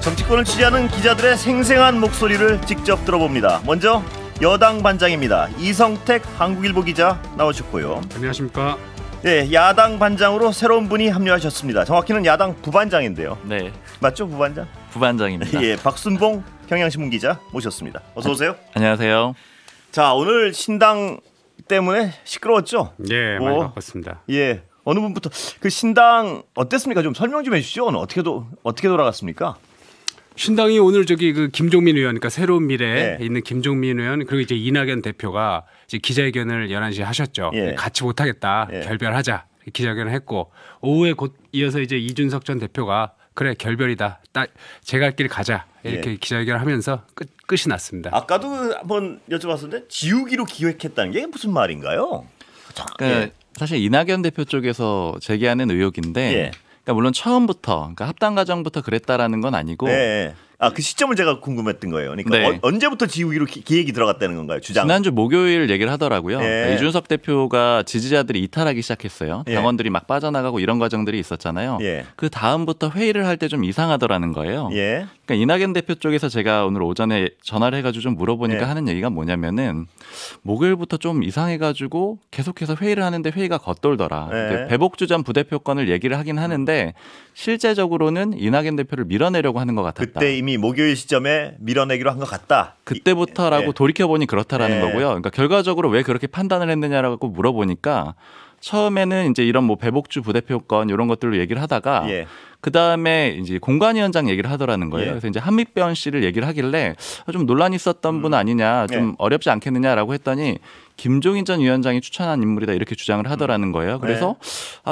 정치권을 취재하는 기자들의 생생한 목소리를 직접 들어봅니다. 먼저 여당 반장입니다. 이성택 한국일보 기자 나오셨고요. 안녕하십니까? 네, 야당 반장으로 새로운 분이 합류하셨습니다. 정확히는 야당 부반장인데요. 네, 맞죠, 부반장? 부반장입니다. 예, 박순봉 경향신문 기자 모셨습니다. 어서 오세요. 안녕하세요. 자, 오늘 신당 때문에 시끄러웠죠? 예, 많이 바빴습니다. 예, 어느 분부터 그 신당 어땠습니까? 좀 설명 좀 해주시죠. 오늘 어떻게 돌아갔습니까? 신당이 오늘 그 김종민 의원, 그러니까 새로운 미래에 예. 있는 김종민 의원 그리고 이제 이낙연 대표가 이제 기자회견을 11시에 하셨죠. 예. 같이 못하겠다, 예. 결별하자 기자회견을 했고 오후에 곧 이어서 이제 이준석 전 대표가 그래 결별이다, 딱 제 갈 길 가자 이렇게 예. 기자회견을 하면서 끝이 났습니다. 아까도 한번 여쭤봤었는데 지우기로 기획했다는 게 무슨 말인가요? 그러니까 사실 이낙연 대표 쪽에서 제기하는 의혹인데, 예. 그러니까 물론 처음부터, 그러니까 합당 과정부터 그랬다라는 건 아니고, 네. 그 시점을 제가 궁금했던 거예요. 그러니까 네. 언제부터 지우기로 기획이 들어갔다는 건가요? 주장. 지난주 목요일 얘기를 하더라고요. 예. 그러니까 이준석 대표가 지지자들이 이탈하기 시작했어요. 예. 당원들이 막 빠져나가고 이런 과정들이 있었잖아요. 예. 그 다음부터 회의를 할 때 좀 이상하더라는 거예요. 예. 그러니까 이낙연 대표 쪽에서 제가 오늘 오전에 전화를 해가지고 좀 물어보니까 예. 하는 얘기가 뭐냐면은 목요일부터 좀 이상해가지고 계속해서 회의를 하는데 회의가 겉돌더라. 예. 배복주 전 부대표권을 얘기를 하긴 하는데 실제적으로는 이낙연 대표를 밀어내려고 하는 것 같았다. 그때 이미 목요일 시점에 밀어내기로 한 것 같다. 그때부터라고 예. 돌이켜보니 그렇다라는 예. 거고요. 그러니까 결과적으로 왜 그렇게 판단을 했느냐라고 물어보니까 처음에는 이제 이런 뭐 배복주 부대표권 이런 것들로 얘기를 하다가 예. 그 다음에 이제 공관위원장 얘기를 하더라는 거예요. 예. 그래서 이제 한빛변 씨를 얘기를 하길래 좀 논란이 있었던 분 아니냐, 좀 예. 어렵지 않겠느냐라고 했더니 김종인 전 위원장이 추천한 인물이다 이렇게 주장을 하더라는 거예요. 그래서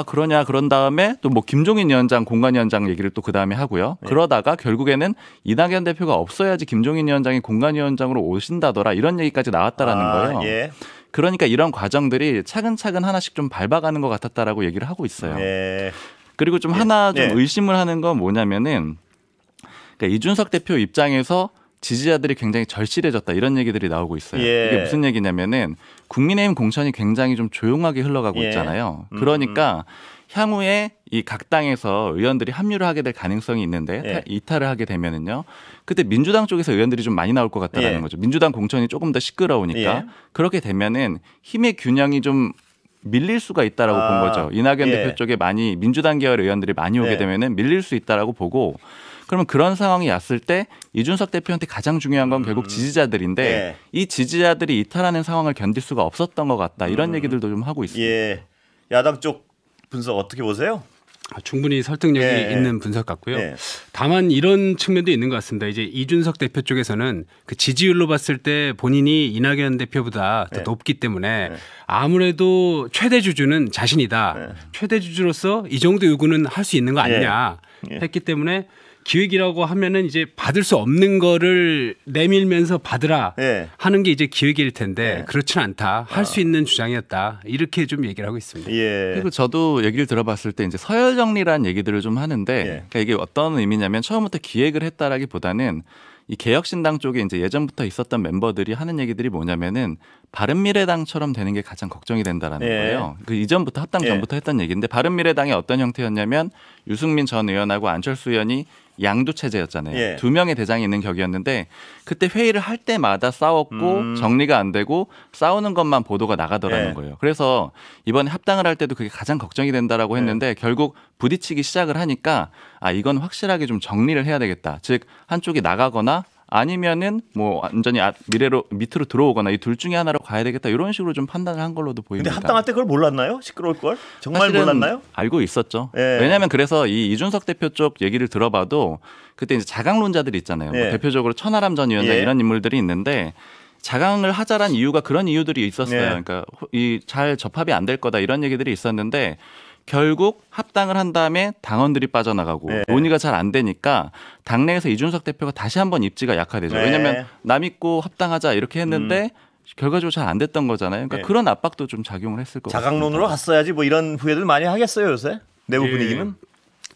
그러냐, 그런 다음에 또 뭐 김종인 위원장, 공관위원장 얘기를 또 그 다음에 하고요. 그러다가 결국에는 이낙연 대표가 없어야지 김종인 위원장이 공관위원장으로 오신다더라 이런 얘기까지 나왔다라는 거예요. 예. 그러니까 이런 과정들이 차근차근 하나씩 좀 밟아가는 것 같았다라고 얘기를 하고 있어요. 예. 그리고 좀 하나 좀 예. 의심을 하는 건 뭐냐면은, 그러니까 이준석 대표 입장에서 지지자들이 굉장히 절실해졌다 이런 얘기들이 나오고 있어요. 예. 이게 무슨 얘기냐면은 국민의힘 공천이 굉장히 좀 조용하게 흘러가고 예. 있잖아요. 그러니까 향후에 이 각 당에서 의원들이 합류를 하게 될 가능성이 있는데 예. 이탈을 하게 되면은요. 그때 민주당 쪽에서 의원들이 좀 많이 나올 것 같다라는 예. 거죠. 민주당 공천이 조금 더 시끄러우니까. 예. 그렇게 되면은 힘의 균형이 좀 밀릴 수가 있다라고 본 거죠. 이낙연 예. 대표 쪽에 많이 민주당 계열 의원들이 많이 오게 예. 되면은 밀릴 수 있다라고 보고, 그러면 그런 상황이 왔을 때 이준석 대표한테 가장 중요한 건 결국 지지자들인데 예. 이 지지자들이 이탈하는 상황을 견딜 수가 없었던 것 같다 이런 얘기들도 좀 하고 있습니다. 예. 야당 쪽 분석 어떻게 보세요? 충분히 설득력이 예. 있는 분석 같고요. 예. 다만 이런 측면도 있는 것 같습니다. 이제 이준석 대표 쪽에서는 그 지지율로 봤을 때 본인이 이낙연 대표보다 더 예. 높기 때문에 아무래도 최대 주주는 자신이다. 최대 주주로서 이 정도 요구는 할 수 있는 거 아니냐 예. 했기 때문에 기획이라고 하면은 이제 받을 수 없는 거를 내밀면서 받으라 예. 하는 게 이제 기획일 텐데 예. 그렇지는 않다. 할 수 있는 주장이었다. 이렇게 좀 얘기를 하고 있습니다. 예. 그리고 저도 얘기를 들어봤을 때 이제 서열 정리라는 얘기들을 좀 하는데, 예. 그러니까 이게 어떤 의미냐면 처음부터 기획을 했다라기보다는 이 개혁신당 쪽에 이제 예전부터 있었던 멤버들이 하는 얘기들이 뭐냐면은 바른미래당처럼 되는 게 가장 걱정이 된다라는 예. 거예요. 그 이전부터 합당 예. 전부터 했던 얘기인데 바른미래당이 어떤 형태였냐면 유승민 전 의원하고 안철수 의원이 양도 체제였잖아요. 예. 두 명의 대장이 있는 격이었는데 그때 회의를 할 때마다 싸웠고 정리가 안 되고 싸우는 것만 보도가 나가더라는 예. 거예요. 그래서 이번에 합당을 할 때도 그게 가장 걱정이 된다라고 했는데 결국 부딪히기 시작을 하니까 이건 확실하게 좀 정리를 해야 되겠다. 즉 한쪽이 나가거나 아니면은 뭐 완전히 밑으로 들어오거나 이 둘 중에 하나로 가야 되겠다 이런 식으로 좀 판단을 한 걸로도 근데 보입니다. 합당할 때 그걸 몰랐나요? 시끄러울 걸? 정말 사실은 몰랐나요? 알고 있었죠. 예. 왜냐하면 그래서 이 이준석 대표 쪽 얘기를 들어봐도 그때 이제 자강론자들이 있잖아요. 예. 뭐 대표적으로 천하람 전 위원장 예. 이런 인물들이 있는데 자강을 하자란 이유가 그런 이유들이 있었어요. 예. 그러니까 이 잘 접합이 안 될 거다 이런 얘기들이 있었는데 결국 합당을 한 다음에 당원들이 빠져나가고 네. 논의가 잘 안 되니까 당내에서 이준석 대표가 다시 한번 입지가 약화되죠. 네. 왜냐하면 남 믿고 합당하자 이렇게 했는데 결과적으로 잘 안 됐던 거잖아요. 그러니까 네. 그런 압박도 좀 작용을 했을 것 같습니다. 자강론으로 갔어야지 뭐 이런 후회들 많이 하겠어요 요새 내부 예. 분위기는.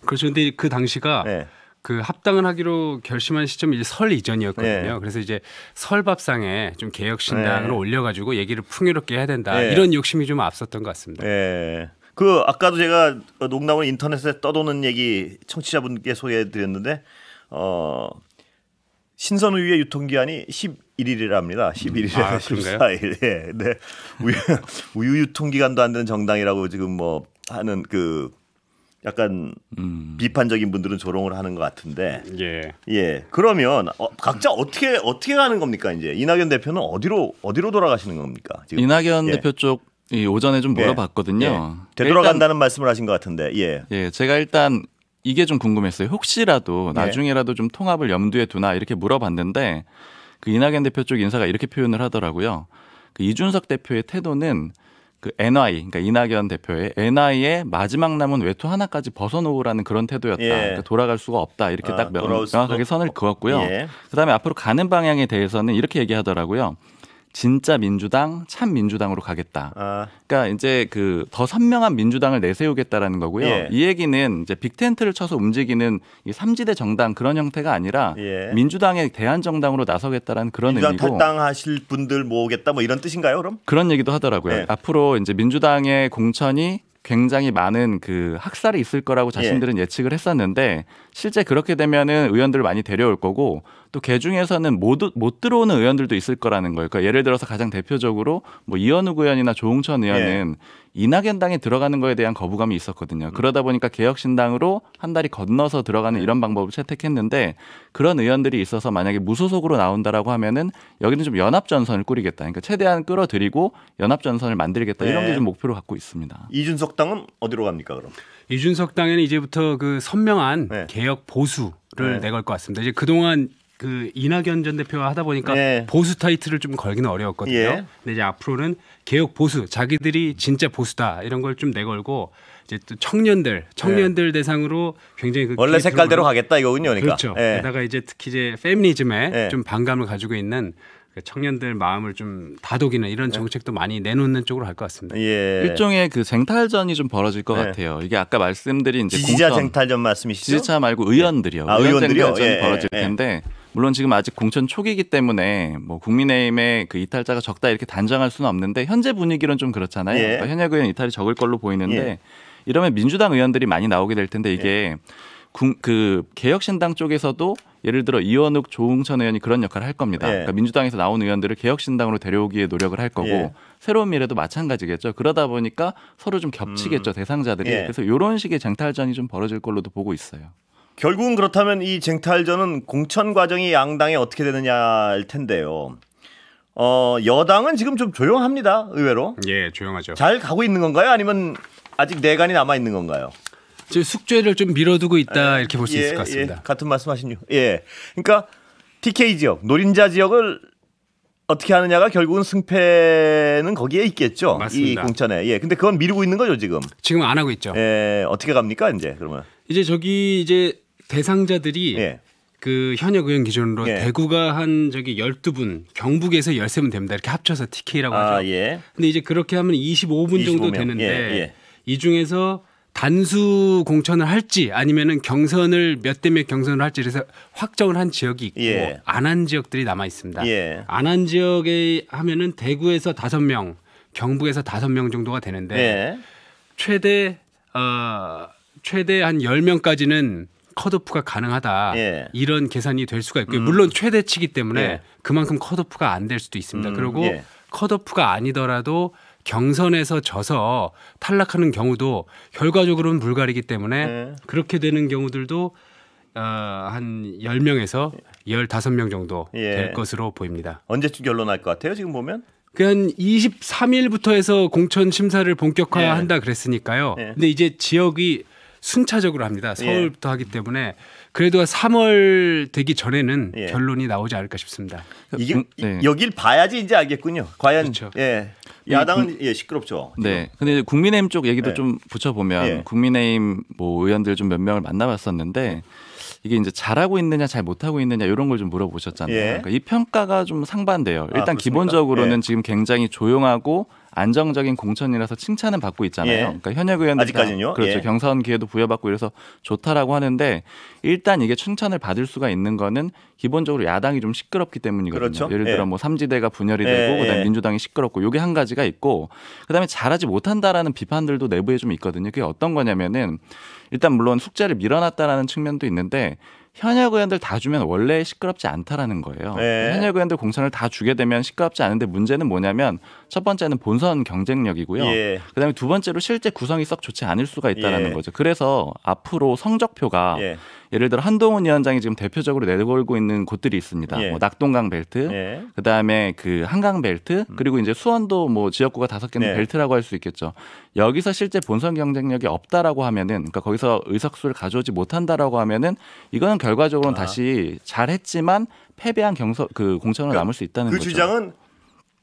그렇죠. 근데 그 당시가 네. 그 합당을 하기로 결심한 시점이 이제 설 이전이었거든요. 네. 그래서 이제 설 밥상에 좀 개혁신당을 네. 올려가지고 얘기를 풍요롭게 해야 된다. 네. 이런 욕심이 좀 앞섰던 것 같습니다. 예. 그 아까도 제가 농담으로 인터넷에 떠도는 얘기 청취자분께 소개해드렸는데 신선 우유의 유통기한이 11일이랍니다. 11일에서 아, 그런가요? 14일. 예. 네. 우유 유통기간도 안 되는 정당이라고 지금 뭐 하는 그 약간 비판적인 분들은 조롱을 하는 것 같은데. 예. 예. 그러면 각자 어떻게 가는 겁니까? 이제 이낙연 대표는 어디로 돌아가시는 겁니까? 지금? 이낙연 예. 대표 쪽 오전에 좀 물어봤거든요. 예. 되돌아간다는 말씀을 하신 것 같은데. 예. 예, 제가 일단 이게 좀 궁금했어요. 혹시라도 예. 나중에라도 좀 통합을 염두에 두나 이렇게 물어봤는데 그 이낙연 대표 쪽 인사가 이렇게 표현을 하더라고요. 그 이준석 대표의 태도는 그 NY, 그러니까 이낙연 대표의 NI의 마지막 남은 외투 하나까지 벗어놓으라는 그런 태도였다. 예. 그러니까 돌아갈 수가 없다. 이렇게 딱 돌아올 수도 명확하게 선을 그었고요. 예. 그다음에 앞으로 가는 방향에 대해서는 이렇게 얘기하더라고요. 진짜 민주당, 참 민주당으로 가겠다. 아. 그러니까 이제 그 더 선명한 민주당을 내세우겠다라는 거고요. 예. 이 얘기는 이제 빅텐트를 쳐서 움직이는 이 3지대 정당 그런 형태가 아니라 예. 민주당의 대한 정당으로 나서겠다라는 그런 민주당 의미고 탈당하실 분들 모으겠다 뭐 이런 뜻인가요, 그럼? 그런 얘기도 하더라고요. 예. 앞으로 이제 민주당의 공천이 굉장히 많은 그 학살이 있을 거라고 자신들은 예측을 했었는데 실제 그렇게 되면은 의원들을 많이 데려올 거고 또 그 중에서는 못 들어오는 의원들도 있을 거라는 거예요. 그러니까 예를 들어서 가장 대표적으로 뭐 이현욱 의원이나 조홍천 의원은 이낙연 당에 들어가는 거에 대한 거부감이 있었거든요. 그러다 보니까 개혁신당으로 한 다리 건너서 들어가는 이런 방법을 채택했는데 그런 의원들이 있어서 만약에 무소속으로 나온다라고 하면은 여기는 좀 연합전선을 꾸리겠다. 그러니까 최대한 끌어들이고 연합전선을 만들겠다. 이런 게 좀 목표로 갖고 있습니다. 이준석 당은 어디로 갑니까, 그럼? 이준석 당에는 이제부터 그 선명한 네. 개혁 보수를 네. 내걸 것 같습니다. 이제 그동안 그 이낙연 전 대표가 하다 보니까 네. 보수 타이틀을 좀 걸기는 어려웠거든요. 예. 근데 이제 앞으로는 개혁 보수, 자기들이 진짜 보수다 이런 걸 좀 내걸고 이제 또 청년들 대상으로 굉장히 그 원래 기획 색깔대로 프로그램- 가겠다 이거군요, 그러니까. 그렇죠. 예. 게다가 이제 특히 이제 페미니즘에 예. 좀 반감을 가지고 있는 그 청년들 마음을 좀 다독이는 이런 정책도 많이 내놓는 쪽으로 갈 것 같습니다. 예. 일종의 그 쟁탈전이 좀 벌어질 것 네. 같아요. 이게 아까 말씀드린 이제 지지자 공천, 쟁탈전 말씀이시죠? 지지자 말고 의원들이요. 아, 의원 의원들이요? 쟁탈전이 예, 벌어질 예, 예. 텐데 물론 지금 아직 공천 초기이기 때문에 뭐 국민의힘의 그 이탈자가 적다 이렇게 단정할 수는 없는데 현재 분위기로는 좀 그렇잖아요. 예. 그러니까 현역 의원 이탈이 적을 걸로 보이는데 예. 이러면 민주당 의원들이 많이 나오게 될 텐데 이게 그 개혁신당 쪽에서도 예를 들어 이원욱, 조홍천 의원이 그런 역할을 할 겁니다. 예. 그러니까 민주당에서 나온 의원들을 개혁신당으로 데려오기에 노력을 할 거고 예. 새로운 미래도 마찬가지겠죠. 그러다 보니까 서로 좀 겹치겠죠. 대상자들이. 예. 그래서 이런 식의 쟁탈전이 좀 벌어질 걸로도 보고 있어요. 결국은 그렇다면 이 쟁탈전은 공천 과정이 양당에 어떻게 되느냐일 텐데요. 여당은 지금 좀 조용합니다. 의외로. 예, 조용하죠. 잘 가고 있는 건가요? 아니면 아직 내간이 남아 있는 건가요? 지금 숙제를 좀 미뤄두고 있다 이렇게 볼 수 있을 것 같습니다. 예, 같은 말씀하시죠. 예, 그러니까 TK 지역, 노린자 지역을 어떻게 하느냐가 결국은 승패는 거기에 있겠죠. 맞습니다. 이 공천에. 예, 근데 그건 미루고 있는 거죠 지금. 지금 안 하고 있죠. 예, 어떻게 갑니까 이제 그러면? 이제 저기 이제 대상자들이 예, 그 현역 의원 기준으로 예. 대구가 한 저기 12분, 경북에서 13분 됩니다. 이렇게 합쳐서 TK라고 하죠. 아 예, 근데 이제 그렇게 하면 25분 정도 25명. 되는데 예, 예. 이 중에서 단수 공천을 할지 아니면은 경선을 몇 대 몇 경선을 할지 그래서 확정을 한 지역이 있고 예. 안 한 지역들이 남아 있습니다. 예. 안 한 지역에 하면은 대구에서 5명, 경북에서 5명 정도가 되는데 예. 최대 한 10명까지는 컷오프가 가능하다. 예. 이런 계산이 될 수가 있고요. 물론 최대치기 때문에 예. 그만큼 컷오프가 안 될 수도 있습니다. 그리고 예. 컷오프가 아니더라도 경선에서 져서 탈락하는 경우도 결과적으로는 불가리기 때문에 예. 그렇게 되는 경우들도 한 10명에서 15명 정도 예. 될 것으로 보입니다. 언제쯤 결론날 것 같아요 지금 보면? 한 23일부터 해서 공천 심사를 본격화한다 예. 그랬으니까요. 예. 근데 이제 지역이 순차적으로 합니다. 서울부터 하기 때문에 그래도 3월 되기 전에는 예. 결론이 나오지 않을까 싶습니다. 이게 네. 여길 봐야지 이제 알겠군요. 과연 그렇죠. 예. 야당은 예, 시끄럽죠. 지금. 네. 근데 이제 국민의힘 쪽 얘기도 네. 좀 붙여보면 예. 국민의힘 뭐 의원들 좀 몇 명을 만나봤었는데 이게 이제 잘하고 있느냐 잘 못하고 있느냐 이런 걸 좀 물어보셨잖아요. 예. 그러니까 이 평가가 좀 상반돼요. 일단 그렇습니까? 기본적으로는 예. 지금 굉장히 조용하고 안정적인 공천이라서 칭찬은 받고 있잖아요. 예. 그러니까 현역 의원들 아직까지는요? 그렇죠. 예. 경선 기회도 부여받고 이래서 좋다라고 하는데 일단 이게 칭찬을 받을 수가 있는 거는 기본적으로 야당이 좀 시끄럽기 때문이거든요. 그렇죠. 예를 들어 예. 뭐 삼지대가 분열이 예, 되고 그다음에 예. 민주당이 시끄럽고 요게 한 가지가 있고 그다음에 잘하지 못한다라는 비판들도 내부에 좀 있거든요. 그게 어떤 거냐면은 일단 물론 숙제를 밀어놨다라는 측면도 있는데 현역 의원들 다 주면 원래 시끄럽지 않다라는 거예요. 네. 현역 의원들 공천을 다 주게 되면 시끄럽지 않은데 문제는 뭐냐면 첫 번째는 본선 경쟁력이고요. 예. 그다음에 두 번째로 실제 구성이 썩 좋지 않을 수가 있다라는 예. 거죠. 그래서 앞으로 성적표가 예. 예를 들어 한동훈 위원장이 지금 대표적으로 내걸고 있는 곳들이 있습니다. 예. 뭐 낙동강 벨트, 예. 그다음에 그 한강 벨트, 그리고 이제 수원도 뭐 지역구가 5개는 네. 벨트라고 할 수 있겠죠. 여기서 실제 본선 경쟁력이 없다라고 하면은, 그러니까 거기서 의석수를 가져오지 못한다라고 하면은 이거는 결과적으로는 다시 잘했지만 패배한 그 공천으로 남을 수 있다는 그 거죠. 주장은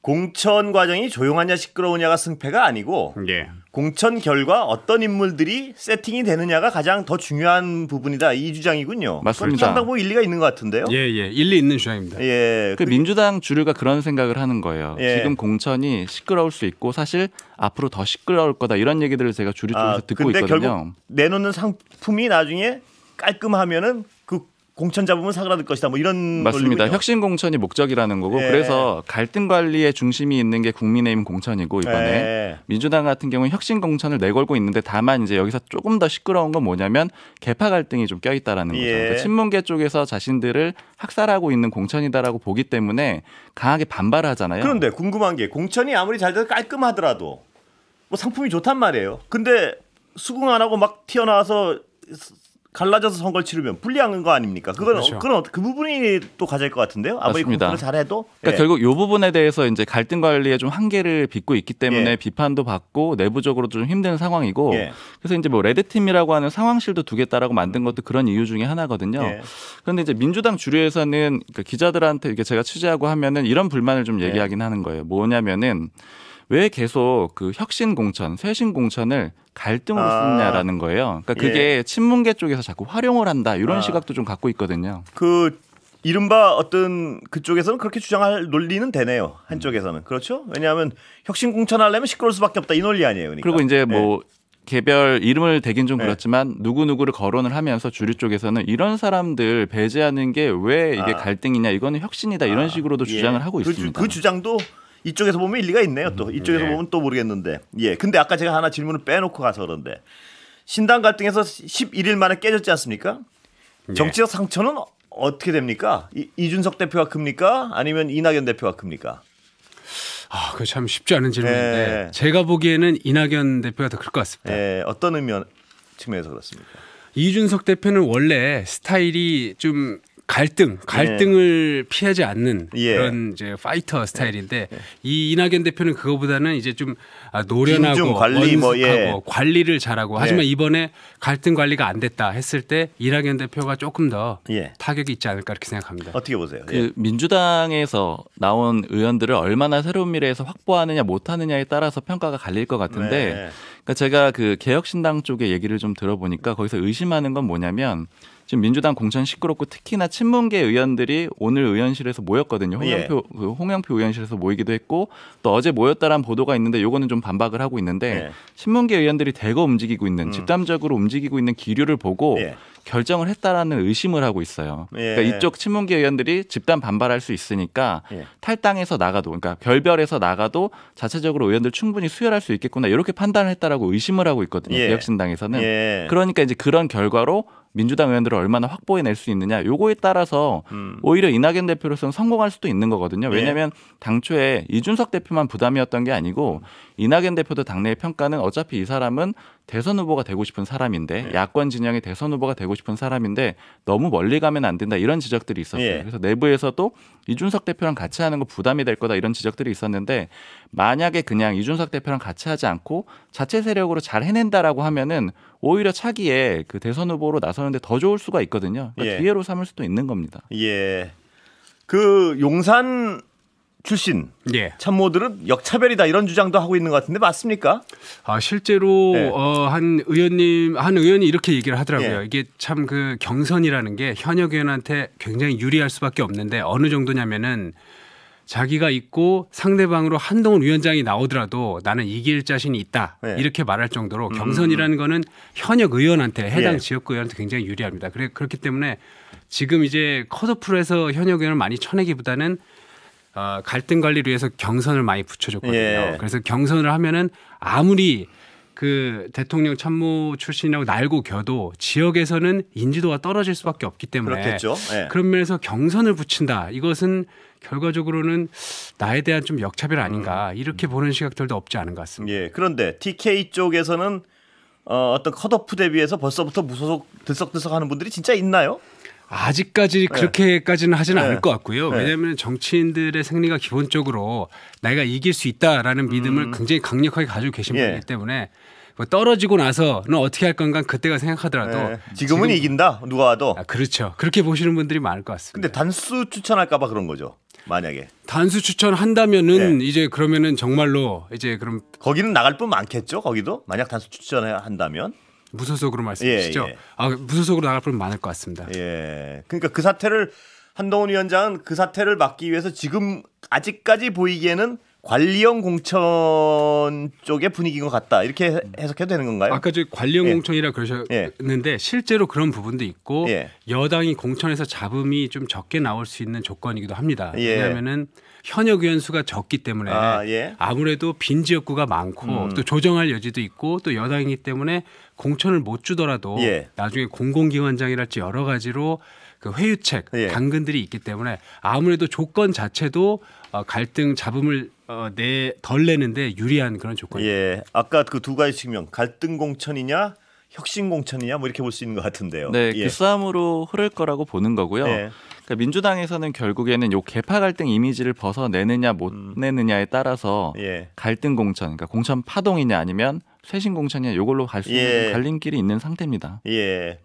공천 과정이 조용하냐 시끄러우냐가 승패가 아니고 예. 공천 결과 어떤 인물들이 세팅이 되느냐가 가장 더 중요한 부분이다. 이 주장이군요. 맞습니다. 상당 부분 일리가 있는 것 같은데요. 예, 예. 일리 있는 주장입니다. 예. 그 민주당 주류가 그런 생각을 하는 거예요. 예. 지금 공천이 시끄러울 수 있고 사실 앞으로 더 시끄러울 거다 이런 얘기들을 제가 주류 쪽에서 듣고 근데 있거든요. 결국 내놓는 상품이 나중에 깔끔하면은 그 공천 잡으면 사그라들 것이다. 뭐 이런 맞습니다. 논리군요. 혁신 공천이 목적이라는 거고 예. 그래서 갈등 관리의 중심이 있는 게 국민의힘 공천이고 이번에 예. 민주당 같은 경우는 혁신 공천을 내걸고 있는데 다만 이제 여기서 조금 더 시끄러운 건 뭐냐면 계파 갈등이 좀 껴있다라는 거죠. 예. 그러니까 친문계 쪽에서 자신들을 학살하고 있는 공천이다라고 보기 때문에 강하게 반발하잖아요. 그런데 궁금한 게 공천이 아무리 잘 돼도 깔끔하더라도 뭐 상품이 좋단 말이에요. 근데 수긍 안 하고 막 튀어나와서 갈라져서 선거를 치르면 불리한 거 아닙니까? 그렇죠. 그건 그 부분이 또 가질 것 같은데요. 아무리 맞습니다. 공천을 잘해도. 그러니까 예. 결국 이 부분에 대해서 이제 갈등 관리에 좀 한계를 빚고 있기 때문에 예. 비판도 받고 내부적으로도 좀 힘든 상황이고 예. 그래서 이제 뭐 레드팀이라고 하는 상황실도 두겠다라고 만든 것도 그런 이유 중에 하나거든요. 예. 그런데 이제 민주당 주류에서는 그러니까 기자들한테 이렇게 제가 취재하고 하면은 이런 불만을 좀 얘기하긴 하는 거예요. 뭐냐면은 왜 계속 그 혁신 공천, 쇄신 공천을 갈등으로 쓰느냐라는 거예요. 그러니까 그게 친문계 쪽에서 자꾸 활용을 한다 이런 시각도 좀 갖고 있거든요. 그 이른바 어떤 그쪽에서는 그렇게 주장할 논리는 되네요. 한쪽에서는. 그렇죠? 왜냐하면 혁신 공천하려면 시끄러울 수밖에 없다. 이 논리 아니에요. 그러니까. 그리고 이제 뭐 개별 이름을 대긴 좀 네. 그렇지만 누구누구를 거론을 하면서 주류 쪽에서는 이런 사람들 배제하는 게 왜 이게 갈등이냐 이거는 혁신이다 이런 식으로도 주장을 하고 있습니다. 그 주장도 이쪽에서 보면 일리가 있네요. 또 이쪽에서 네. 보면 또 모르겠는데. 예. 근데 아까 제가 하나 질문을 빼놓고 가서 그런데 신당 갈등에서 11일 만에 깨졌지 않습니까? 정치적 상처는 어떻게 됩니까? 이준석 대표가 큽니까? 아니면 이낙연 대표가 큽니까? 아, 그거 참 쉽지 않은 질문인데 예. 제가 보기에는 이낙연 대표가 더 클 것 같습니다. 예, 어떤 측면에서 그렇습니까? 이준석 대표는 원래 스타일이 좀 갈등을 피하지 않는 예. 그런 이제 파이터 스타일인데 이 이낙연 대표는 그거보다는 이제 좀 노련하고 긴중 관리 뭐, 원숙하고 관리를 잘하고 하지만 예. 이번에 갈등 관리가 안 됐다 했을 때 이낙연 대표가 조금 더 예. 타격이 있지 않을까 이렇게 생각합니다. 어떻게 보세요? 그 예. 민주당에서 나온 의원들을 얼마나 새로운 미래에서 확보하느냐 못하느냐에 따라서 평가가 갈릴 것 같은데 네. 그러니까 제가 그 개혁신당 쪽의 얘기를 좀 들어보니까 거기서 의심하는 건 뭐냐면 지금 민주당 공천 시끄럽고 특히나 친문계 의원들이 오늘 의원실에서 모였거든요. 홍영표 의원실에서 모이기도 했고 또 어제 모였다라는 보도가 있는데 요거는 좀 반박을 하고 있는데 친문계 의원들이 대거 움직이고 있는 집단적으로 움직이고 있는 기류를 보고 결정을 했다라는 의심을 하고 있어요. 그러니까 이쪽 친문계 의원들이 집단 반발할 수 있으니까 탈당해서 나가도 그러니까 결별해서 나가도 자체적으로 의원들 충분히 수혈할 수 있겠구나 이렇게 판단을 했다라고 의심을 하고 있거든요. 개혁신당에서는. 그러니까 이제 그런 결과로 민주당 의원들을 얼마나 확보해낼 수 있느냐 요거에 따라서 오히려 이낙연 대표로서는 성공할 수도 있는 거거든요. 왜냐하면 당초에 이준석 대표만 부담이었던 게 아니고 이낙연 대표도 당내의 평가는 어차피 이 사람은 대선 후보가 되고 싶은 사람인데 야권 진영의 대선 후보가 되고 싶은 사람인데 너무 멀리 가면 안 된다 이런 지적들이 있었어요. 그래서 내부에서도 이준석 대표랑 같이 하는 거 부담이 될 거다 이런 지적들이 있었는데 만약에 그냥 이준석 대표랑 같이 하지 않고 자체 세력으로 잘 해낸다라고 하면은 오히려 차기에 그 대선 후보로 나서는데 더 좋을 수가 있거든요. 그러니까 기회로 삼을 수도 있는 겁니다. 예. 그 용산 출신 참모들은 역차별이다 이런 주장도 하고 있는 것 같은데 맞습니까? 아 실제로 한 의원이 이렇게 얘기를 하더라고요. 이게 참 그 경선이라는 게 현역 의원한테 굉장히 유리할 수밖에 없는데 어느 정도냐면은 자기가 있고 상대방으로 한동훈 위원장이 나오더라도 나는 이길 자신이 있다 이렇게 말할 정도로 경선이라는 거는 현역 의원한테 해당 지역구 의원한테 굉장히 유리합니다. 그렇기 때문에 지금 이제 컷오프로 현역 의원을 많이 쳐내기보다는 갈등 관리를 위해서 경선을 많이 붙여줬거든요. 그래서 경선을 하면은 아무리 그 대통령 참모 출신이라고 날고 겨도 지역에서는 인지도가 떨어질 수밖에 없기 때문에 그렇겠죠. 네. 그런 면에서 경선을 붙인다. 이것은 결과적으로는 나에 대한 좀 역차별 아닌가 이렇게 보는 시각들도 없지 않은 것 같습니다. 예. 그런데 TK 쪽에서는 어떤 컷오프 대비해서 벌써부터 무소속 들썩들썩하는 분들이 진짜 있나요? 아직까지 그렇게까지는 하지는 않을 것 같고요. 네. 왜냐하면 정치인들의 생리가 기본적으로 내가 이길 수 있다라는 믿음을 굉장히 강력하게 가지고 계신 예. 분이기 때문에 떨어지고 나서는 어떻게 할 건가 그때가 생각하더라도 네. 지금은 이긴다 누가 와도. 그렇죠. 그렇게 보시는 분들이 많을 것 같습니다. 근데 단수 추천할까 봐 그런 거죠. 만약에. 단수 추천한다면은 이제 그러면은 정말로 이제 그럼 거기는 나갈 분 많겠죠. 거기도 만약 단수 추천을 한다면. 무소속으로 말씀하시죠. 예. 무소속으로 나갈 분 많을 것 같습니다. 예. 그러니까 그 사태를 한동훈 위원장은 그 사태를 막기 위해서 지금 아직까지 보이기에는 관리형 공천 쪽의 분위기인 것 같다. 이렇게 해석해도 되는 건가요? 아까 저 관리형 공천이라 그러셨는데 실제로 그런 부분도 있고 여당이 공천에서 잡음이 좀 적게 나올 수 있는 조건이기도 합니다. 왜냐하면은 현역 의원 수가 적기 때문에 아무래도 빈 지역구가 많고 또 조정할 여지도 있고 또 여당이기 때문에 공천을 못 주더라도 나중에 공공기관장이랄지 여러 가지로 그 회유책 당근들이 있기 때문에 아무래도 조건 자체도 갈등 잡음을 덜 내는데 유리한 그런 조건이에요. 예, 아까 그 두 가지 측면 갈등 공천이냐 혁신 공천이냐 뭐 이렇게 볼 수 있는 것 같은데요. 네, 그 싸움으로 흐를 거라고 보는 거고요. 그러니까 민주당에서는 결국에는 요 개파 갈등 이미지를 벗어내느냐 못 내느냐에 따라서 갈등 공천, 그러니까 공천 파동이냐 아니면 쇄신 공천이냐 요걸로 갈 수 있는 갈림길이 있는 상태입니다. 예.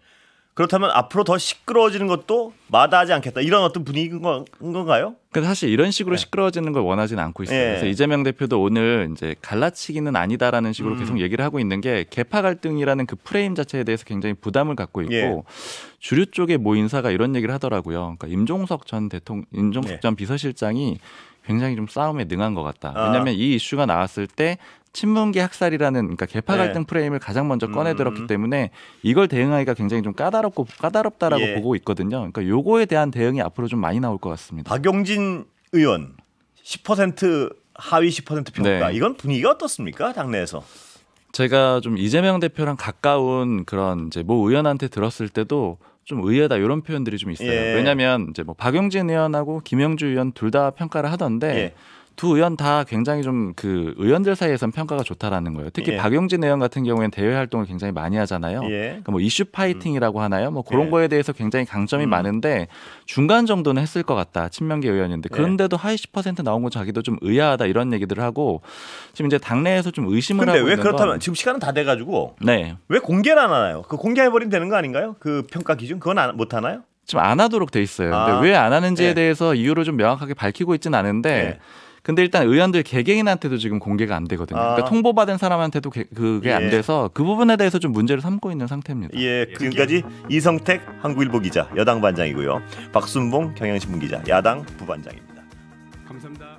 그렇다면 앞으로 더 시끄러워지는 것도 마다하지 않겠다. 이런 어떤 분위기인 건가요? 그러니까 사실 이런 식으로 시끄러워지는 걸 원하지는 않고 있어요. 그래서 이재명 대표도 오늘 이제 갈라치기는 아니다라는 식으로 계속 얘기를 하고 있는 게 개파 갈등이라는 그 프레임 자체에 대해서 굉장히 부담을 갖고 있고 주류 쪽의 모 인사가 이런 얘기를 하더라고요. 그러니까 임종석 전 비서실장이 굉장히 좀 싸움에 능한 것 같다. 왜냐하면 이 이슈가 나왔을 때 친문계 학살이라는 그러니까 개파 갈등 프레임을 가장 먼저 꺼내들었기 때문에 이걸 대응하기가 굉장히 좀 까다롭다라고 보고 있거든요. 그러니까 요거에 대한 대응이 앞으로 좀 많이 나올 것 같습니다. 박용진 의원 10% 하위 10% 평가. 이건 분위기가 어떻습니까? 당내에서. 제가 좀 이재명 대표랑 가까운 그런 이제 모 의원한테 들었을 때도 좀 의외다 이런 표현들이 좀 있어요. 왜냐하면 이제 뭐 박용진 의원하고 김영주 의원 둘 다 평가를 하던데 두 의원 다 굉장히 좀 그 의원들 사이에선 평가가 좋다라는 거예요. 특히 박용진 의원 같은 경우에는 대외 활동을 굉장히 많이 하잖아요. 그러니까 뭐 이슈 파이팅이라고 하나요? 뭐 그런 거에 대해서 굉장히 강점이 많은데 중간 정도는 했을 것 같다. 친명계 의원인데 그런데도 하위 10% 나온 건 자기도 좀 의아하다 이런 얘기들을 하고 지금 이제 당내에서 좀 의심을 하고 있는 건. 근데 왜 그렇다면 지금 시간은 다 돼가지고 왜 공개를 안 하나요? 그 공개해버리면 되는 거 아닌가요? 그 평가 기준 그건 못 하나요? 좀 안 하도록 돼 있어요. 근데 왜 안 하는지에 대해서 이유를 좀 명확하게 밝히고 있지는 않은데 근데 일단 의원들 개개인한테도 지금 공개가 안 되거든요. 그러니까 통보받은 사람한테도 그게 안 돼서 그 부분에 대해서 좀 문제를 삼고 있는 상태입니다. 지금까지 이성택 한국일보 기자, 여당 반장이고요. 박순봉 경향신문 기자, 야당 부반장입니다. 감사합니다.